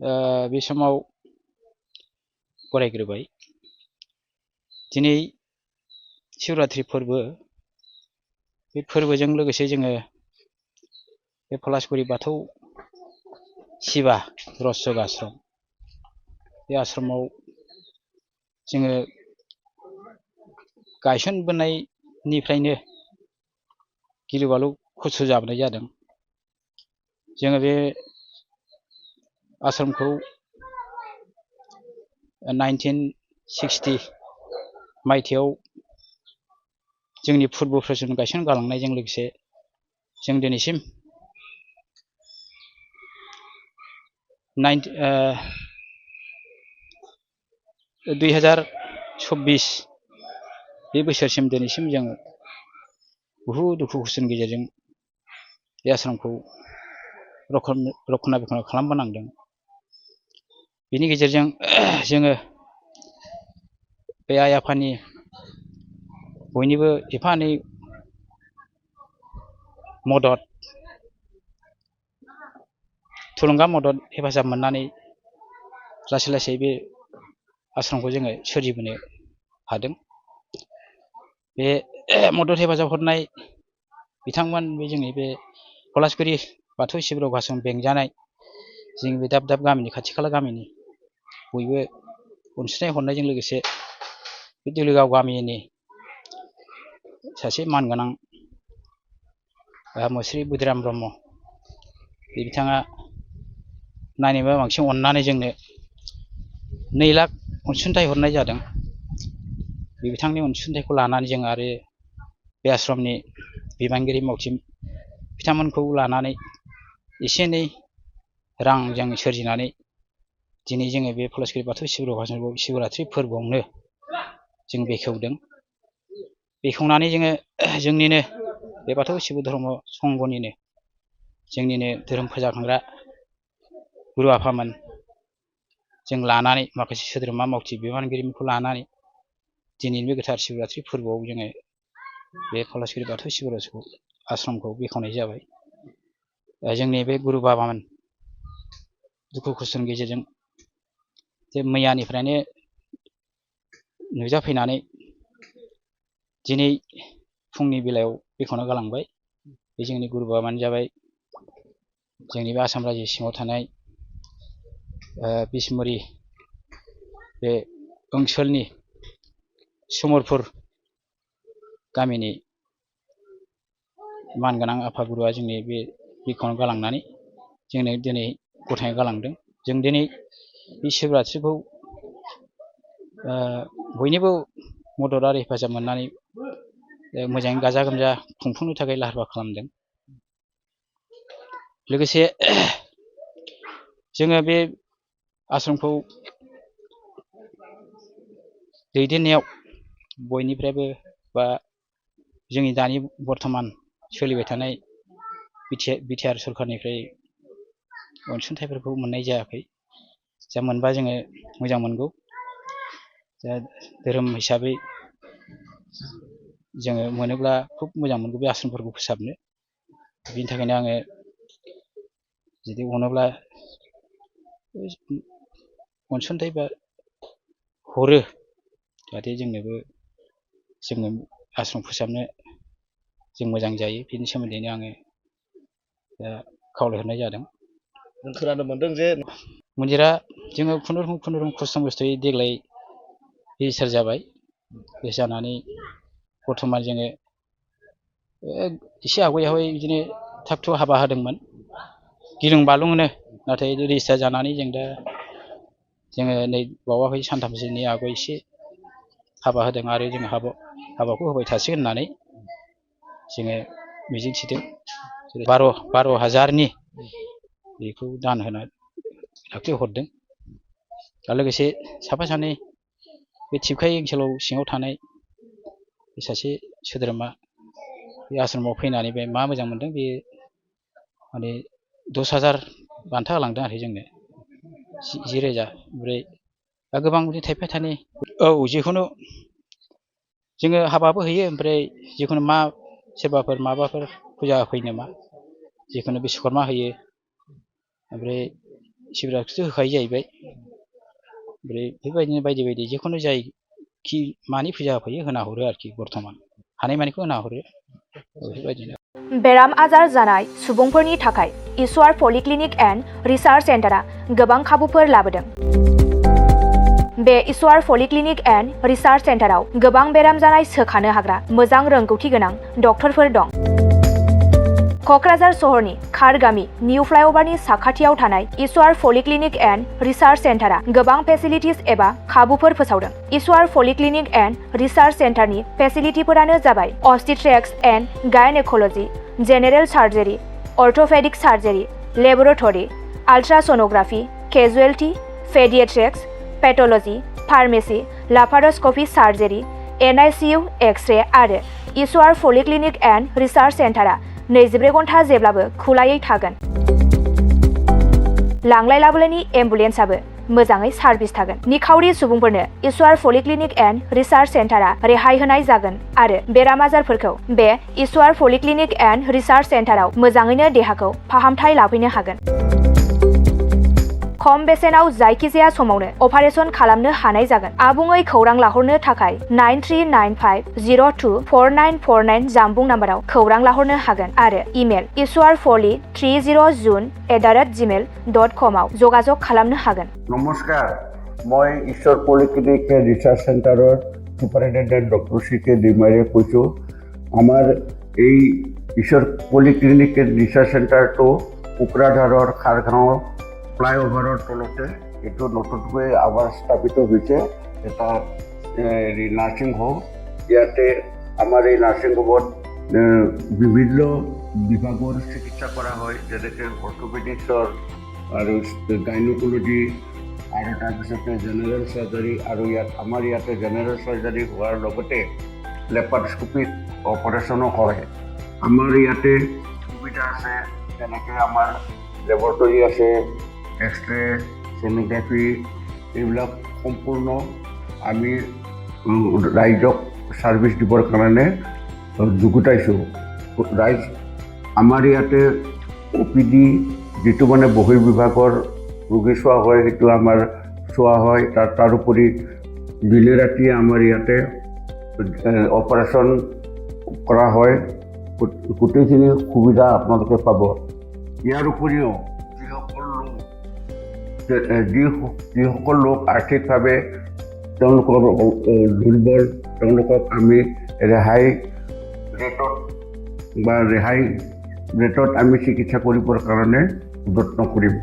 बे समाव फरायग्रोबाय। दिनै शिवरात्रि फोरबो, बे फोरबोजों लोगोसे जोङो बे पलासगुरि बाथौ शिवा रसयोग आश्रम, बे आश्रमाव जोङो गायसनबोनायनिफ्रायनो गिलु बालु खस्थ' जाबोनाय जादों। जोङो बे आश्रमखौ 1960 मायथाइयाव जोंनि पुर्बफोरजों गायसन गालांनायजों लोगोसे जों दिनैसिम 2026 बे बोसोरसिम दिनैसिम जों बहुद दुखु खस्थ'नि गेजेरजों बे आश्रमखौ रक्षनाबेक्षन खालामबोनांदों। बेनि गेजेरजों जोङो बे आइ आफानि बयनिबो एफा एनै मदद, थुलुंगा मदद हेफाजाब मोननानै लासै लासै बे आश्रमखौ जोङो सोरजिबोनो हादों। बे मदद हेफाजाब हरनाय बिथांमोन, बे जोंनि बे पलासगुरि बाथौ शिब आश्रम बेंजानाय जोंनि बे दाब दाब गामिनि, खाथि खाला गामिनि बयबो अनसुंथाइ हरनायजों लोगोसे बे दुलिगाव गामिनि सासे मानगोनां मुस्रि बुदिराम ब्रह्म, बे बिथाङा नायनोबो बांसिन अननानै जोंनो 2 लाख अनसुंथाइ हरनाय जादों। बे बिथांनि अनसुंथाइखौ लानानै जों आरो बे आश्रमनि बिबानगिरि मावथि बिथांमोनखौ लानानै एसे एनै रां जों सोरजिनानै दिनै जोङो बे पलासगुरि बाथौ शिवरात्रि फोरबोआवनो जों बेखेवदों। बेखेवनानै जोङो जोंनिनो बे बाथौ शिब धर्म संघनिनो जोंनिनो धोरोम फोजाखांग्रा गुरु आफामोन जों लानानै, माखासे सोद्रोमा मावथि बिबानगिरिफोरखौ लानानै दिनैनि बे गोथार शिवरात्रि फोरबोआव जोङो बे पलासगुरि बाथौ शिब आश्रमखौ बेखेवनाय जाबाय। जोंनि बे गुरु बाबामोन दुखु खस्थ'नि गेजेरजों जे मैयानिफ्रायनो नुजाफैनानै दिनै फुंनि बेलायाव बेखेवना गालांबाय। बे जोंनि गुरु बाबायानो जाबाय जोंनि बे आसाम रायजो सिङाव थानाय बिसमुरि बे ओनसोलनि समरपुर गामिनि मानगोनां आफागुरुआ जोंनि बे बेखेवना गालांनानै जोंनो दिनै गथायना गालांदों। जों दिनै बे शिवरात्रिखौ बयनिबो मदद आरो हेफाजाब मोननानै मोजाङै गाजा गोमजा खुंफुंनो थाखाय लाहार फाहार खालामदों। लोगोसे जोङो बे आश्रमखौ दैदेननायाव बयनिफ्रायबो बा जोंनि दानि बर्थमान सोलिबाय थानाय बिटिआर सरखारनिफ्राय अनसुंथाइफोरखौ मोननाय जायाखै। जा मोनबा जोङो मोजां मोनगौ। दा धोरोम हिसाबै जोङो मोनोब्ला खुब मोजां मोनगौ बे आश्रमफोरखौ फोसाबनो। बिनि थाखायनो आङो जुदि अनोब्ला अनसुंथाइ बा हरो, जाहाथे जोंनोबो जोङो आश्रम फोसाबनो जों मोजां जायो। बेनि सोमोन्दैनो आङो दा खावलायहरनाय जादों। जों खोनानो मोनदों जे मन्दिरा जोङो खुनुरुखुम खस्थ' मस्थ'यै देग्लाय रेजिस्टार जाबाय। बे जानानै बर्थमान जोङो एसे आवगायावहाय बिदिनो थाग थुग हाबा होदोंमोन, गिलुं बालुंनो। नाथाय रेजिस्टार जानानै जों दा जोङो नै बावाखै सानथामसोनि आगोल एसे हाबा होदों आरो जों हाबाखौ होबाय थासिगोन होननानै जोङो मिजिंथिदों। 12,000 बेखौ दान होना दाख्लै हरदों। दा लोगोसे साफा सानै बे थिबखाय ओनसोलाव सिङाव थानाय सासे सोद्रोमा बे आश्रमाव फैनानै बे मा मोजां मोनदों, बे माने 10,000 बान्था होलांदों आरो जोंनो 10,000। ओमफ्राय दा गोबां बिदिनो थाइफा थाइनै जिखुनु जोङो हाबाबो होयो। ओमफ्राय जिखुनु सोरबाफोर माबाफोर फुजा होफैनो जिखुनु बिश्वकर्मा होयो। ओमफ्राय सिबिराखौथ' होखायो जाहैबाय ओमफ्राय बेबायदिनो बायदि बायदि जिखुनु जाय खि मानि फुजा होफैयो होना हरो आरोखि बर्थमान हानायमानिखौ होना हरो बेफोरबायदिनो बेराम आजार जानाय सुबुंफोरनि थाखाय ईश्वर पलिक्लिनिक एन्ड रिसार्च सेन्टारा गोबां खाबुफोर लाबोदों। बे ईश्वर पलिक्लिनिक एन्ड रिसार्च सेन्टाराव गोबां बेराम जानाय सोखानो हाग्रा मोजां रोंगौथि गोनां डक्टरफोर दं। क'क्राझार सहरनि खारगामि निउ फ्लाइअभारनि साखाथियाव थानाय ईश्वर पलिक्लिनिक एन्ड रिसार्च सेन्टारा गोबां फेसिलिटिस एबा खाबुफोर फोसावदों। ईश्वर पलिक्लिनिक एन्ड रिसार्च सेन्टारनि फेसिलिटिफोरानो जाबाय obstetrics and gynaecology, general surgery, orthopaedic surgery, laboratory, ultrasonography, casualty, paediatrics, pathology, pharmacy, laparoscopy surgery, NICU, X-ray आरो ईश्वर पलिक्लिनिक एन्ड रिसार्च सेन्टारा 24 घन्टा जेब्लाबो खुलायै थागोन। लांलाय लाबोलायनि एम्बुलेन्सआबो मोजाङै सार्भिस थागोन। निखावरि सुबुंफोरनो ईश्वर पलिक्लिनिक एन्ड रिसार्च सेन्टारा रेहाय होनाय जागोन आरो बेराम आजारफोरखौ बे ईश्वर पलिक्लिनिक एन्ड रिसार्च सेन्टाराव मोजाङैनो देहाखौ फाहामथाय लाफैनो हागोन। खम बेसेनाव जायखिजाया समावनो अपारेशन खालामनो हानाय जागोन। आबुङै खौरां लाहरनो थाखाय 9395024949 जानबुं नाम्बाराव खौरां लाहरनो हागोन आरो इमेल ishwarpoli30june@gmail.com आव जगाजग खालामनो हागोन। नमस्कार, मैं ईश्वर पलिक्लिनिक रिसार्च सेंटर सुपारिटेंडेंट डॉक्टर CK दैमारीয়ে কৈছো। आमार এই ईश्वर पलिक्लिनिक रिसार्च सेंटर तो कोकराझार खारगांव फ्लाईओभार तलते एटू नतुनকৈ आबार स्थापित হৈছে এটা नार्सिंग होम। ইয়াতে आमार এই नार्सिंग होमत विभिन्न विभागৰ चिकित्सा কৰা হয়, যেনেকৈ অৰ্থপেডিক্সৰ আৰু গাইনোকোলজি আৰু তাৰপিছতে জেনেৰেল সাৰ্জাৰী আৰু আমাৰ ইয়াতে জেনেৰেল সাৰ্জাৰী হোৱাৰ লগতে লেপাৰোস্কোপিক অপাৰেশ্যনো হয়। আমাৰ ইয়াতে সুবিধা আছে, যেনেকৈ আমাৰ লেবৰেটৰী আছে, এক্স-ৰে, ছ'নোগ্ৰাফি, এইবিলাক সম্পূৰ্ণ আমি ৰাইজক ছাৰ্ভিচ দিবৰ কাৰণে যুগুতাইছোঁ। ৰাইজ আমাৰ ইয়াতে OPD যিটো মানে বহিৰ্বিভাগৰ ৰোগী চোৱা হয় সেইটো আমাৰ চোৱা হয়। তাৰোপৰি দিনে ৰাতিয়ে আমাৰ ইয়াতে অপাৰেশ্যন কৰা হয়। গোটেইখিনি সুবিধা আপোনালোকে পাব। ইয়াৰ উপৰিও যিসকল লোক আৰ্থিকভাৱে তেওঁলোকৰ দুৰ্বল, তেওঁলোকক আমি ৰেহাই ৰেটত আমি চিকিৎসা কৰিবৰ কাৰণে যত্ন কৰিম।